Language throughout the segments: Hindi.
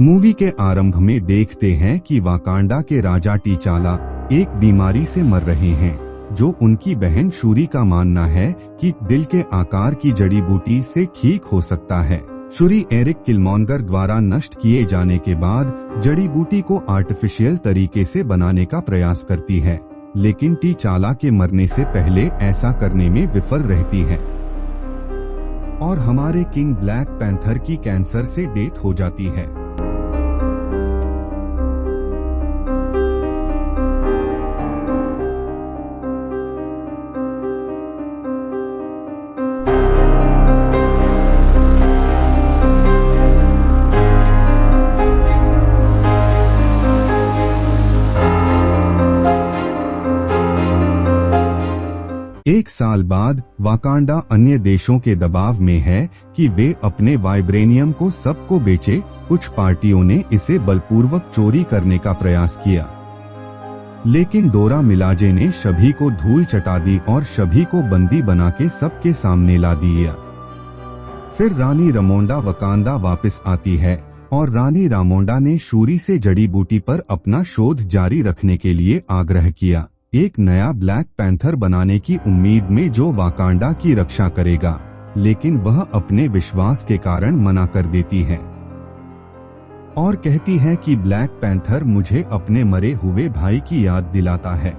मूवी के आरंभ में देखते हैं कि वाकांडा के राजा टीचाला एक बीमारी से मर रहे हैं, जो उनकी बहन शूरी का मानना है कि दिल के आकार की जड़ी बूटी से ठीक हो सकता है। शूरी एरिक किलमॉन्गर द्वारा नष्ट किए जाने के बाद जड़ी बूटी को आर्टिफिशियल तरीके से बनाने का प्रयास करती है, लेकिन टीचाला के मरने से पहले ऐसा करने में विफल रहती है और हमारे किंग ब्लैक पैंथर की कैंसर से डेथ हो जाती है। एक साल बाद वाकांडा अन्य देशों के दबाव में है कि वे अपने वाइब्रेनियम को सबको बेचे। कुछ पार्टियों ने इसे बलपूर्वक चोरी करने का प्रयास किया, लेकिन डोरा मिलाजे ने सभी को धूल चटा दी और सभी को बंदी बना के सबके सामने ला दिया। फिर रानी रामोंडा वाकांडा वापस आती है और रानी रामोंडा ने शूरी से जड़ी बूटी पर अपना शोध जारी रखने के लिए आग्रह किया, एक नया ब्लैक पैंथर बनाने की उम्मीद में जो वाकांडा की रक्षा करेगा, लेकिन वह अपने विश्वास के कारण मना कर देती है और कहती है कि ब्लैक पैंथर मुझे अपने मरे हुए भाई की याद दिलाता है।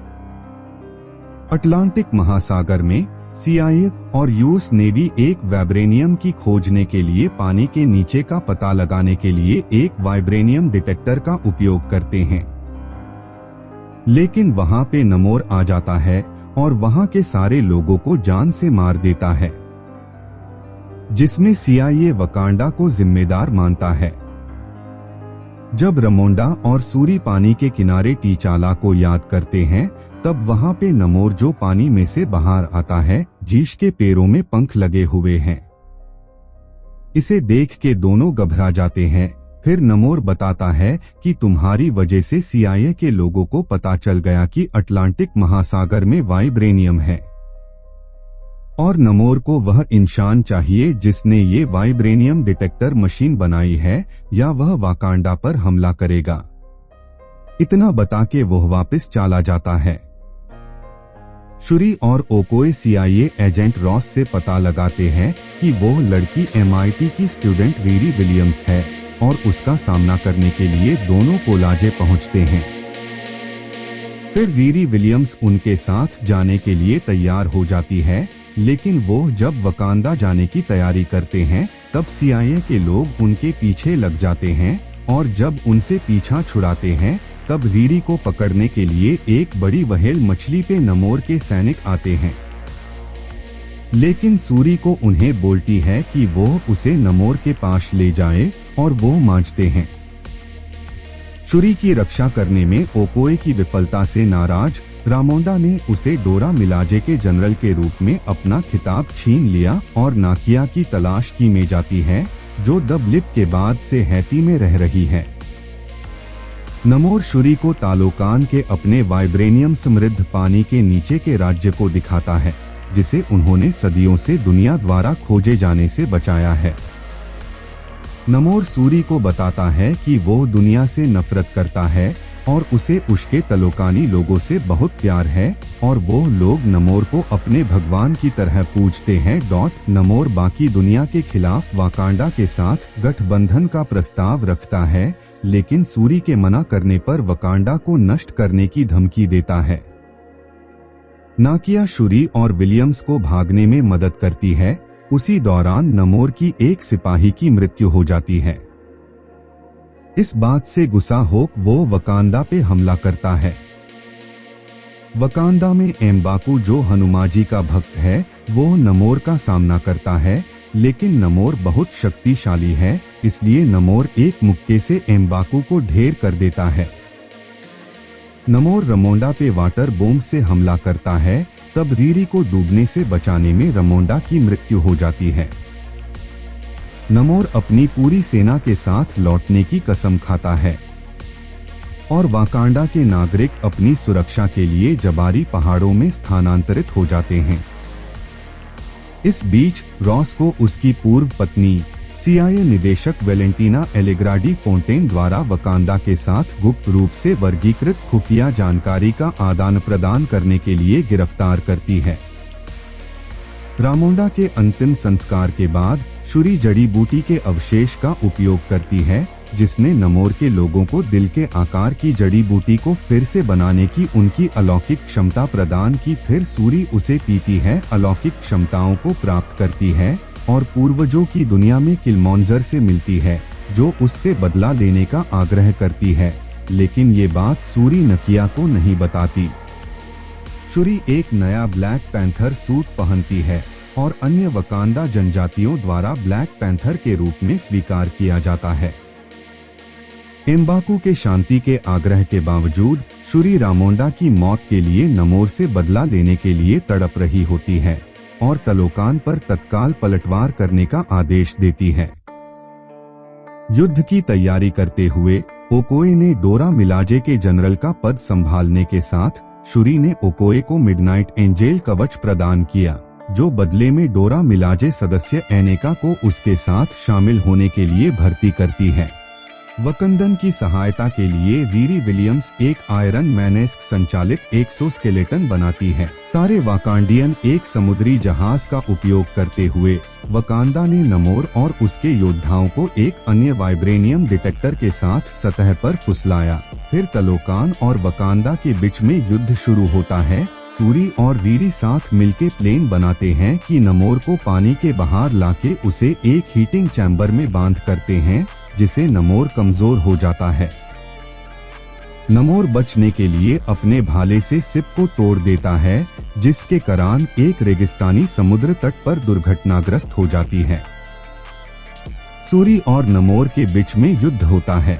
अटलांटिक महासागर में CIA और यूएस नेवी एक वाइब्रेनियम की खोजने के लिए पानी के नीचे का पता लगाने के लिए एक वाइब्रेनियम डिटेक्टर का उपयोग करते हैं, लेकिन वहां पे नमोर आ जाता है और वहां के सारे लोगों को जान से मार देता है, जिसमें CIA वाकांडा को जिम्मेदार मानता है। जब रामोंडा और सूरी पानी के किनारे टीचाला को याद करते हैं, तब वहां पे नमोर जो पानी में से बाहर आता है, जिसके पैरों में पंख लगे हुए हैं। इसे देख के दोनों घबरा जाते हैं। फिर नमोर बताता है कि तुम्हारी वजह से CIA के लोगों को पता चल गया कि अटलांटिक महासागर में वाइब्रेनियम है और नमोर को वह इंसान चाहिए जिसने ये वाइब्रेनियम डिटेक्टर मशीन बनाई है, या वह वाकांडा पर हमला करेगा। इतना बता के वह वापस चला जाता है। शूरी और ओकोए CIA एजेंट रॉस से पता लगाते हैं कि वो लड़की MIT की स्टूडेंट रीरी विलियम्स है और उसका सामना करने के लिए दोनों कोलाजे पहुंचते हैं। फिर रीरी विलियम्स उनके साथ जाने के लिए तैयार हो जाती है, लेकिन वो जब वाकांडा जाने की तैयारी करते हैं, तब CIA के लोग उनके पीछे लग जाते हैं और जब उनसे पीछा छुड़ाते हैं, तब रीरी को पकड़ने के लिए एक बड़ी व्हेल मछली पे नमोर के सैनिक आते हैं, लेकिन सूरी को उन्हें बोलती है कि वो उसे नमोर के पास ले जाए और वो मांझते हैं। शूरी की रक्षा करने में ओकोए की विफलता से नाराज रामोंडा ने उसे डोरा मिलाजे के जनरल के रूप में अपना खिताब छीन लिया और नाकिया की तलाश की में जाती है, जो द ब्लिप के बाद से हैती में रह रही है। नमोर शूरी को तालोकान के अपने वाइब्रेनियम समृद्ध पानी के नीचे के राज्य को दिखाता है, जिसे उन्होंने सदियों से दुनिया द्वारा खोजे जाने से बचाया है। नमोर सूरी को बताता है कि वो दुनिया से नफरत करता है और उसे उसके तलोकानी लोगों से बहुत प्यार है और वो लोग नमोर को अपने भगवान की तरह पूजते हैं। नमोर बाकी दुनिया के खिलाफ वाकांडा के साथ गठबंधन का प्रस्ताव रखता है, लेकिन सूरी के मना करने पर वाकांडा को नष्ट करने की धमकी देता है। नाकिया शूरी और विलियम्स को भागने में मदद करती है। उसी दौरान नमोर की एक सिपाही की मृत्यु हो जाती है। इस बात से गुस्सा होकर वो वाकांडा पे हमला करता है। वाकांडा में एम्बाकू, जो हनुमाजी का भक्त है, वो नमोर का सामना करता है, लेकिन नमोर बहुत शक्तिशाली है, इसलिए नमोर एक मुक्के से एम्बाकू को ढेर कर देता है। नमोर रामोंडा पे वाटर बॉम्ब से हमला करता है, तब रीरी को डूबने से बचाने में रामोंडा की मृत्यु हो जाती है। नमोर अपनी पूरी सेना के साथ लौटने की कसम खाता है और वाकांडा के नागरिक अपनी सुरक्षा के लिए जबारी पहाड़ों में स्थानांतरित हो जाते हैं। इस बीच रॉस को उसकी पूर्व पत्नी CIA निदेशक वेलेंटीना एलेग्राडी फोंटेन द्वारा वकांडा के साथ गुप्त रूप से वर्गीकृत खुफिया जानकारी का आदान प्रदान करने के लिए गिरफ्तार करती है। रामोंडा के अंतिम संस्कार के बाद शुरी जड़ी बूटी के अवशेष का उपयोग करती है, जिसने नमोर के लोगों को दिल के आकार की जड़ी बूटी को फिर से बनाने की उनकी अलौकिक क्षमता प्रदान की। फिर सूरी उसे पीती है, अलौकिक क्षमताओं को प्राप्त करती है और पूर्वजों की दुनिया में किलमॉन्जर से मिलती है, जो उससे बदला लेने का आग्रह करती है, लेकिन ये बात सूरी नकिया को नहीं बताती। शुरी एक नया ब्लैक पैंथर सूट पहनती है और अन्य वकांडा जनजातियों द्वारा ब्लैक पैंथर के रूप में स्वीकार किया जाता है। एम्बाकू के शांति के आग्रह के बावजूद शुरी रामोंडा की मौत के लिए नमोर से बदला लेने के लिए तड़प रही होती है और तलोकान पर तत्काल पलटवार करने का आदेश देती है। युद्ध की तैयारी करते हुए ओकोए ने डोरा मिलाजे के जनरल का पद संभालने के साथ शुरी ने ओकोए को मिडनाइट एंजेल कवच प्रदान किया, जो बदले में डोरा मिलाजे सदस्य एनेका को उसके साथ शामिल होने के लिए भर्ती करती है। वकंदन की सहायता के लिए रीरी विलियम्स एक आयरन मैनेस्क संचालित एक्सोस्केलेटन बनाती है। सारे वाकांडियन एक समुद्री जहाज का उपयोग करते हुए वकांडा ने नमोर और उसके योद्धाओं को एक अन्य वाइब्रेनियम डिटेक्टर के साथ सतह पर फुसलाया। फिर तलोकान और वकांडा के बीच में युद्ध शुरू होता है। सूरी और रीरी साथ मिलके प्लेन बनाते हैं कि नमोर को पानी के बाहर लाके उसे एक हीटिंग चैम्बर में बांध करते हैं, जिसे नमोर कमजोर हो जाता है। नमोर बचने के लिए अपने भाले से सिप को तोड़ देता है, जिसके कारण एक रेगिस्तानी समुद्र तट पर दुर्घटनाग्रस्त हो जाती है। सूरी और नमोर के बीच में युद्ध होता है।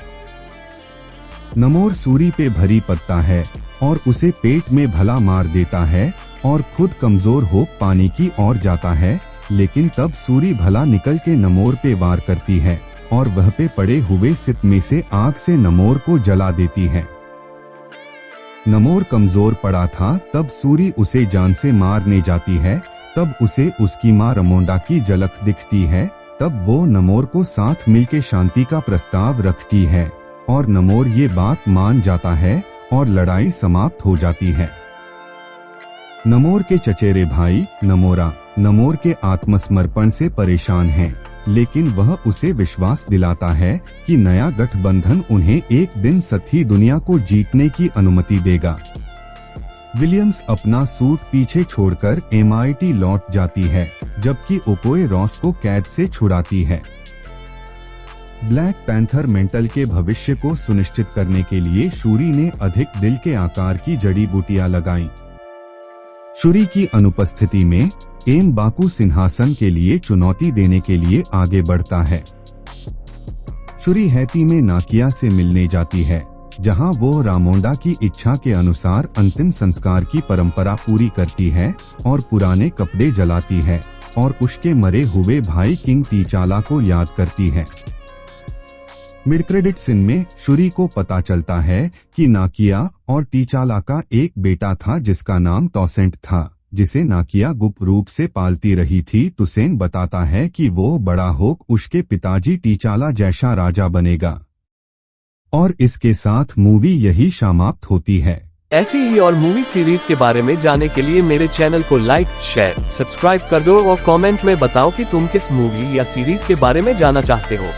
नमोर सूरी पे भरी पड़ता है और उसे पेट में भला मार देता है और खुद कमजोर हो पानी की ओर जाता है, लेकिन तब सूरी भला निकल के नमोर पे वार करती है और वह पे पड़े हुए सिप में से आग से नमोर को जला देती है। नमोर कमजोर पड़ा था, तब सूरी उसे जान से मारने जाती है। तब उसे उसकी मां रामोंडा की झलक दिखती है। तब वो नमोर को साथ मिलके शांति का प्रस्ताव रखती है और नमोर ये बात मान जाता है और लड़ाई समाप्त हो जाती है। नमोर के चचेरे भाई नमोरा नमोर के आत्मसमर्पण से परेशान हैं, लेकिन वह उसे विश्वास दिलाता है कि नया गठबंधन उन्हें एक दिन सथी दुनिया को जीतने की अनुमति देगा। विलियम्स अपना सूट पीछे छोड़कर MIT लौट जाती है, जबकि ओकोए रॉस को कैद से छुड़ाती है। ब्लैक पैंथर मेंटल के भविष्य को सुनिश्चित करने के लिए शूरी ने अधिक दिल के आकार की जड़ी बूटियां लगाईं। शूरी की अनुपस्थिति में एम्बाकू सिंहासन के लिए चुनौती देने के लिए आगे बढ़ता है। शूरी हैती में नाकिया से मिलने जाती है, जहां वो रामोंडा की इच्छा के अनुसार अंतिम संस्कार की परंपरा पूरी करती है और पुराने कपड़े जलाती है और उसके मरे हुए भाई किंग टीचाला को याद करती है। मिड क्रेडिट सीन में शूरी को पता चलता है कि नाकिया और टीचाला का एक बेटा था जिसका नाम तोसेंट था, जिसे नाकिया गुप्त रूप से पालती रही थी। तुसेन बताता है कि वो बड़ा होकर उसके पिताजी टीचाला जैसा राजा बनेगा। और इसके साथ मूवी यही समाप्त होती है। ऐसी ही और मूवी सीरीज के बारे में जानने के लिए मेरे चैनल को लाइक, शेयर, सब्सक्राइब कर दो और कमेंट में बताओ कि तुम किस मूवी या सीरीज के बारे में जानना चाहते हो।